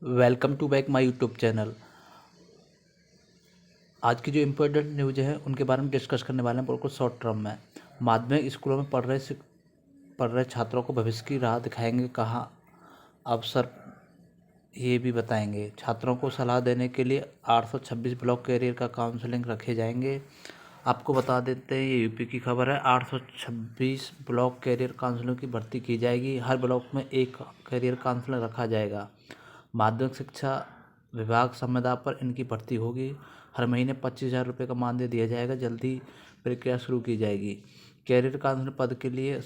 Welcome to back my YouTube channel. आज की जो इम्पोर्टेंट न्यूज़ है उनके बारे में डिस्कस करने वाले हैं, बिल्कुल शॉर्ट टर्म में। माध्यमिक स्कूलों में पढ़ रहे छात्रों को भविष्य की राह दिखाएंगे, कहा अफसर ये भी बताएंगे। छात्रों को सलाह देने के लिए 826 ब्लॉक कैरियर का काउंसलिंग रखे जाएंगे। आपको बता देते हैं, ये यूपी की खबर है। 826 ब्लॉक कैरियर काउंसलर की भर्ती की जाएगी। हर ब्लॉक में एक कैरियर काउंसलर रखा जाएगा। माध्यमिक शिक्षा विभाग संविदा पर इनकी भर्ती होगी। हर महीने 25,000 रुपये का मानदेय दिया जाएगा। जल्दी प्रक्रिया शुरू की जाएगी। कैरियर काउंसलर पद के लिए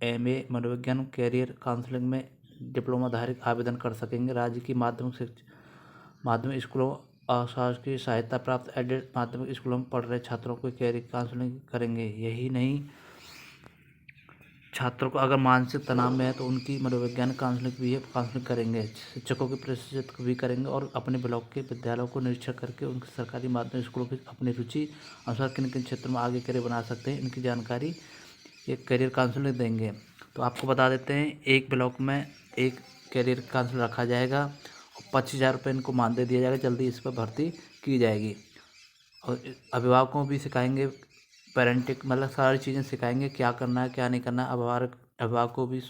MA मनोविज्ञान कैरियर काउंसलिंग में डिप्लोमाधारी आवेदन कर सकेंगे। राज्य की माध्यमिक स्कूलों अशासकीय की सहायता प्राप्त एडेड माध्यमिक स्कूलों में पढ़ रहे छात्रों को कैरियर काउंसलिंग करेंगे। यही नहीं, छात्रों को अगर मानसिक तनाव में है तो उनकी मनोवैज्ञानिक काउंसलिंग करेंगे। शिक्षकों की प्रशिक्षित भी करेंगे और अपने ब्लॉक के विद्यालयों को निरीक्षण करके उनके सरकारी माध्यमिक स्कूलों की अपनी रुचि अनुसार किन किन क्षेत्रों में आगे करियर बना सकते हैं, इनकी जानकारी एक करियर काउंसलिंग देंगे। तो आपको बता देते हैं, एक ब्लॉक में एक करियर काउंसलर रखा जाएगा और 25,000 रुपये इनको मानदेय दिया जाएगा। जल्दी इस पर भर्ती की जाएगी। और अभिभावकों को भी सिखाएंगे, पेरेंटिंग मतलब सारी चीज़ें सिखाएंगे, क्या करना है क्या नहीं करना है। अभिभावक को भी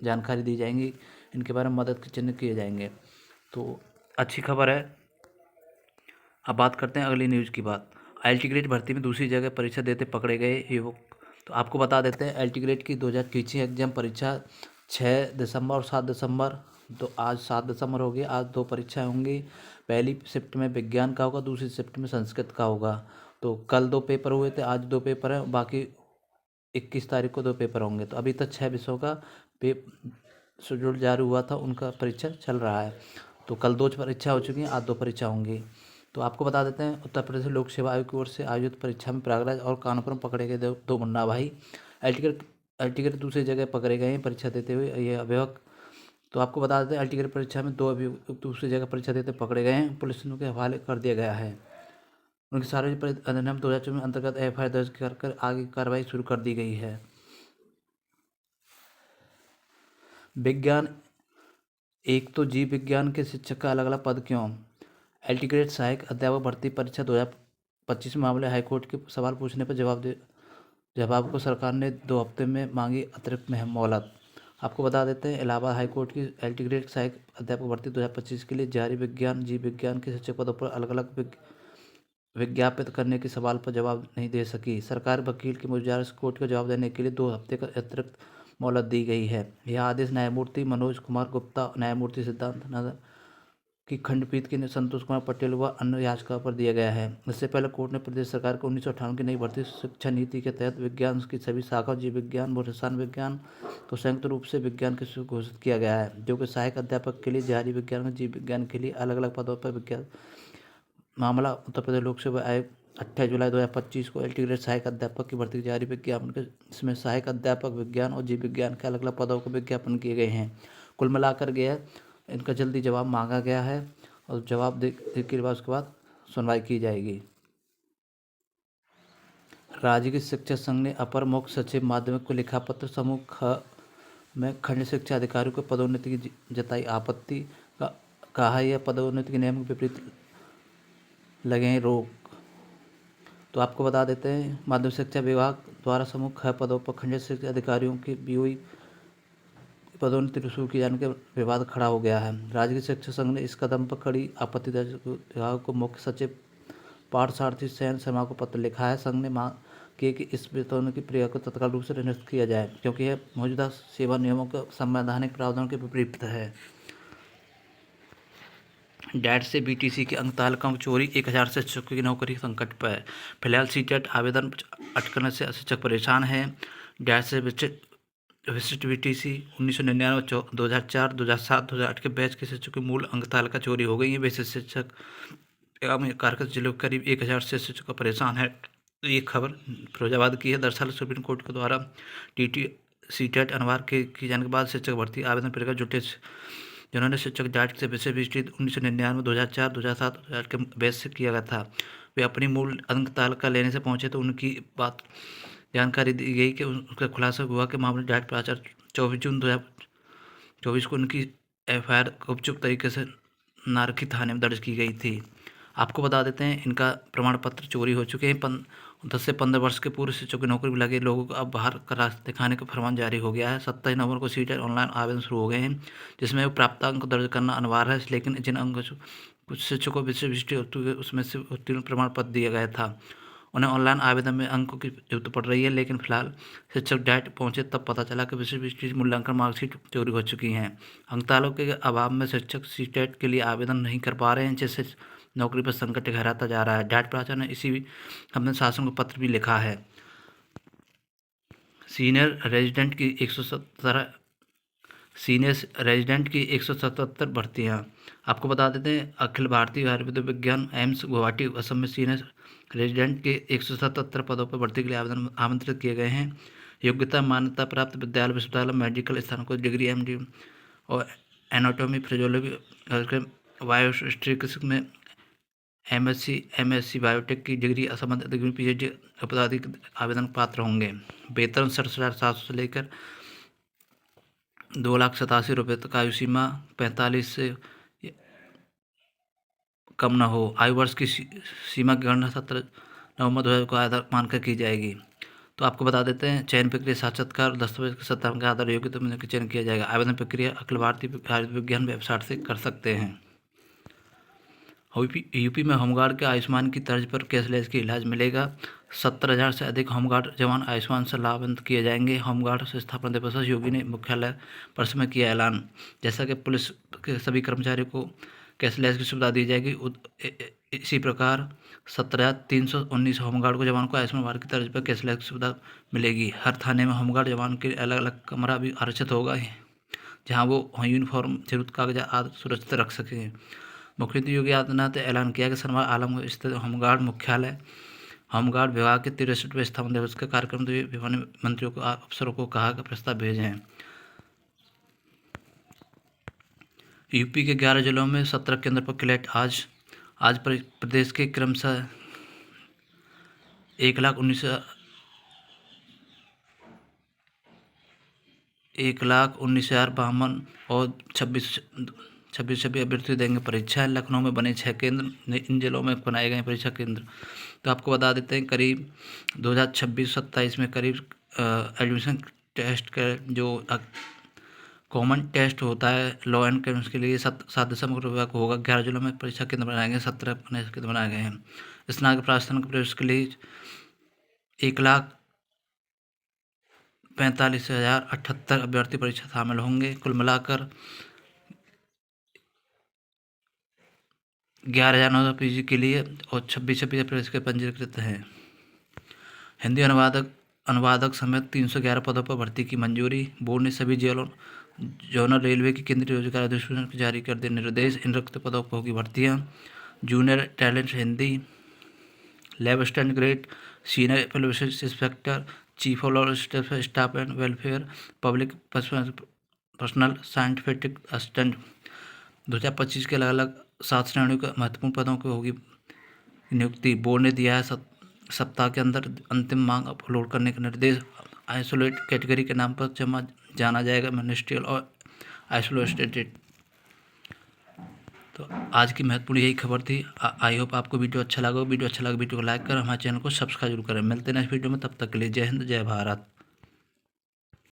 जानकारी दी जाएंगी, इनके बारे में मदद के चिन्ह किए जाएंगे। तो अच्छी खबर है। अब बात करते हैं अगली न्यूज़ की बात। IIT ग्रेड भर्ती में दूसरी जगह परीक्षा देते पकड़े गए युवक। तो आपको बता देते हैं, IIT ग्रेड की 2000 टीचिंग एग्जाम परीक्षा 6 दिसंबर और 7 दिसंबर, तो आज 7 दिसंबर हो गई। आज 2 परीक्षाएं होंगी। पहली शिफ्ट में विज्ञान का होगा, दूसरी शिफ्ट में संस्कृत का होगा। तो कल 2 पेपर हुए थे, आज 2 पेपर हैं, बाकी 21 तारीख को 2 पेपर होंगे। तो अभी तक 6 विषयों का शेड्यूल जारी हुआ था, उनका परीक्षा चल रहा है। तो कल 2 परीक्षा हो चुकी हैं, आज 2 परीक्षा होंगी। तो आपको बता देते हैं, उत्तर प्रदेश लोक सेवा आयोग की ओर से आयोजित परीक्षा में प्रयागराज और कानपुर में पकड़े गए दो मुन्ना भाई अल्टीगेट दूसरी जगह पकड़े गए हैं परीक्षा देते हुए ये अभिभावक। तो आपको बता देते हैं, अल्टीगेट परीक्षा में 2 अभिभावक दूसरी जगह परीक्षा देते पकड़े गए हैं। पुलिस के हवाले कर दिया गया है। उनकी सार्वजनिक अधिनियम 2024 में अंतर्गत FIR दर्ज कर आगे कार्रवाई शुरू कर दी गई है। विज्ञान, एक तो जीव विज्ञान के शिक्षक का अलग अलग पद क्यों? एल्टीग्रेड सहायक अध्यापक भर्ती परीक्षा 2025 मामले हाईकोर्ट के सवाल पूछने पर जवाब को सरकार ने 2 हफ्ते में मांगी अतिरिक्त मोहलत। आपको बता देते हैं, इलाहाबाद हाईकोर्ट की एल्टीग्रेड सहायक अध्यापक भर्ती 2025 के लिए जारी विज्ञान जीव विज्ञान के शिक्षक पदों पर अलग अलग विज्ञापित करने के सवाल पर जवाब नहीं दे सकी। सरकार वकील की गुजारिश कोर्ट को जवाब देने के लिए 2 हफ्ते का अतिरिक्त मोहलत दी गई है। यह आदेश न्यायमूर्ति मनोज कुमार गुप्ता, न्यायमूर्ति सिद्धांत नगर की खंडपीठ के संतोष कुमार पटेल व अन्य याचिका पर दिया गया है। इससे पहले कोर्ट ने प्रदेश सरकार को 1958 की नई भर्ती शिक्षा नीति के तहत विज्ञान की सभी शाखाओं जीव विज्ञान व रसायन विज्ञान को संयुक्त रूप से विज्ञान के घोषित किया गया है, जो कि सहायक अध्यापक के लिए जारी विज्ञान और जीव विज्ञान के लिए अलग अलग पदों पर विज्ञान मामला। उत्तर प्रदेश लोक सेवा आयोग 28 जुलाई 2025 को एल्टीग्रेड सहायक अध्यापक की भर्ती जारी विज्ञापन के इसमें सहायक अध्यापक विज्ञान और जीव विज्ञान के अलग अलग पदों को विज्ञापन किए गए हैं। कुल मिलाकर गया इनका जल्दी जवाब मांगा गया है और जवाब दे के बाद उसके बाद सुनवाई की जाएगी। राज्य के शिक्षा संघ ने अपर मुख्य सचिव माध्यमिक को लिखा पत्र। समूह ख में खंड शिक्षा अधिकारियों को पदोन्नति की जताई आपत्ति। कहा यह पदोन्नति के नियम के विपरीत लगे हैं रोक। तो आपको बता देते हैं, माध्यमिक शिक्षा विभाग द्वारा समूह ख पदों पर खंड शिक्षा अधिकारियों की BOE पदोन्नति शुरू किए जाने के विवाद खड़ा हो गया है। राज्य के शिक्षा संघ ने इस कदम पर कड़ी आपत्ति दर्ज विभाग को मुख्य सचिव पार्थसारथी सेन शर्मा को पत्र लिखा है। संघ ने मांग की कि इस पदोन्नति की प्रक्रिया को तत्काल रूप से निरस्त किया जाए, क्योंकि यह मौजूदा सेवा नियमों के संवैधानिक प्रावधानों के विपरीत है। डैट से BTC के अंक तालिकाओं की चोरी, 1000 से शिक्षकों की नौकरी संकट पर। फिलहाल CTET आवेदन अटकने से शिक्षक परेशान हैं। डैट से विशिष्ट BTC 1999, 2004, 2007, 2008 के बैच के शिक्षकों की मूल अंक तालिका चोरी हो गई है। वैसे शिक्षक एवं कार्यक्रम जिलों के करीब 1000 से शिक्षक परेशान है। तो ये खबर फिरोजाबाद की है। दरअसल सुप्रीम कोर्ट के द्वारा CTET अनिवार्य किए जाने के बाद शिक्षक भर्ती आवेदन प्रक्रिया जुटे जिन्होंने शिक्षक डैट से विषय विस्तृत 1999, 2004, 2007, 2008 के बैच से किया गया था, वे अपनी मूल अंक तालिका लेने से पहुंचे तो उनकी बात जानकारी दी गई कि उसका खुलासा हुआ कि मामले डैट प्राचार्य 24 जून 2024 को उनकी FIR गुपचुप तरीके से नारकी थाने में दर्ज की गई थी। आपको बता देते हैं इनका प्रमाण पत्र चोरी हो चुके हैं। 10 से 15 वर्ष के पूर्व शिक्षकों की नौकरी में लगे लोगों को अब बाहर का रास्ता दिखाने का फरमान जारी हो गया है। 27 नवंबर को सीटेट ऑनलाइन आवेदन शुरू हो गए हैं, जिसमें प्राप्तांक दर्ज करना अनिवार्य है, लेकिन जिन अंक कुछ शिक्षकों को विशिष्ट उसमें से उत्तीर्ण प्रमाण पत्र दिया गया था, उन्हें ऑनलाइन आवेदन में अंकों की जरूरत पड़ रही है। लेकिन फिलहाल शिक्षक डाइट पहुंचे तब पता चला कि विशिष्ट मूल्यांकन मार्कशीट चोरी हो चुकी हैं। अंकतालों के अभाव में शिक्षक सीटेट के लिए आवेदन नहीं कर पा रहे हैं, जिससे नौकरी पर संकट गहराता जा रहा है। डाइट प्राचार्य ने इसी हमने शासन को पत्र भी लिखा है। सीनियर रेजिडेंट की 177 भर्तियाँ। आपको बता देते हैं अखिल भारतीय आयुर्वेद विज्ञान एम्स गुवाहाटी असम में सीनियर रेजिडेंट के 177 पदों पर भर्ती के लिए आवेदन आमंत्रित किए गए हैं। योग्यता मान्यता प्राप्त विद्यालय, विश्वविद्यालय, मेडिकल स्थानों को डिग्री MD और एनाटॉमी, फिजियोलॉजी, बायोस्टैटिस्टिक्स में MSc बायोटेक की डिग्री, संबंधित डिग्री PhD पदाधिक आवेदन पात्र होंगे। वेतन 67,700 से लेकर 2,87,000 रुपये तक। आयु सीमा 45 से कम न हो। आयु वर्ष की सीमा की गणना 17 नवंबर 2000 को आधार मानकर की जाएगी। तो आपको बता देते हैं चयन प्रक्रिया साक्षात्कार और दस्तावेज के सत्यापन के आधार योग्यता में चयन किया जाएगा। आवेदन प्रक्रिया अखिल भारतीय आयुर्वेद विज्ञान वेबसाइट से कर सकते हैं। यूपी में होमगार्ड के आयुष्मान की तर्ज पर कैशलेस की इलाज मिलेगा। 70,000 से अधिक होमगार्ड जवान आयुष्मान से लाभान्वित किए जाएंगे। होमगार्ड से स्थापना दिवस पर योगी ने मुख्यालय परिसर में किया ऐलान। जैसा कि पुलिस के सभी कर्मचारियों को कैशलेस की सुविधा दी जाएगी, इसी प्रकार 17,319 होमगार्ड को जवान को आयुष्मान भारत की तर्ज पर कैशलेस की सुविधा मिलेगी। हर थाने में होमगार्ड जवान के अलग अलग कमरा भी आरक्षित होगा, जहाँ वो यूनिफॉर्म, जरूरत कागजात आदि सुरक्षित रख सकें। मुख्यमंत्री योगी आदित्यनाथ ने ऐलान किया कि शनिवार आलमगढ़ स्थित होमगार्ड मुख्यालय होमगार्ड विभाग के 63वें स्थापना दिवस के कार्यक्रम में विभिन्न मंत्रियों को अफसरों को कहा कि प्रस्ताव भेजें। यूपी के 11 जिलों में 17 केंद्र पर क्लैट आज प्रदेश के क्रमशः 1,19,052 और 26 अभ्यर्थी देंगे परीक्षा। लखनऊ में बने 6 केंद्र, इन जिलों में बनाए गए परीक्षा केंद्र। तो आपको बता देते हैं करीब 2026-27 में करीब एडमिशन टेस्ट का जो कॉमन टेस्ट होता है लॉ एंड क्राइम्स के लिए 7 दिसंबर को होगा। 11 जिलों में परीक्षा केंद्र बनाए गए, 17 केंद्र बनाए गए हैं। स्नातक प्रास्थानिक प्रवेश के लिए 1,45,078 अभ्यर्थी परीक्षा शामिल होंगे। कुल मिलाकर 11,900 PG के लिए और 26 प्रवेश के पंजीकृत हैं। हिंदी अनुवादक समेत 311 पदों पर भर्ती की मंजूरी। बोर्ड ने सभी जोनल रेलवे की केंद्रीय रोजगार अधिसूचना जारी कर दिए निर्देश। इन रिक्त पदों पर होगी भर्तियाँ। Junior talent Hindi, lab assistant grade, senior publicity inspector, chief of staff and welfare, public personal scientific assistant. 2025 के अलग अलग 7 श्रेणियों के महत्वपूर्ण पदों की होगी नियुक्ति। बोर्ड ने दिया है सप्ताह के अंदर अंतिम मांग अपलोड करने का निर्देश। आइसोलेट कैटेगरी के नाम पर जाना जाएगा मिनिस्ट्रियल और आइसोलेटेड। तो आज की महत्वपूर्ण यही खबर थी। आई होप आपको वीडियो अच्छा लगा। वीडियो को लाइक करें, हमारे चैनल को सब्सक्राइब जरूर करें। मिलते हैं नेक्स्ट वीडियो में, तब तक के लिए जय हिंद, जय भारत।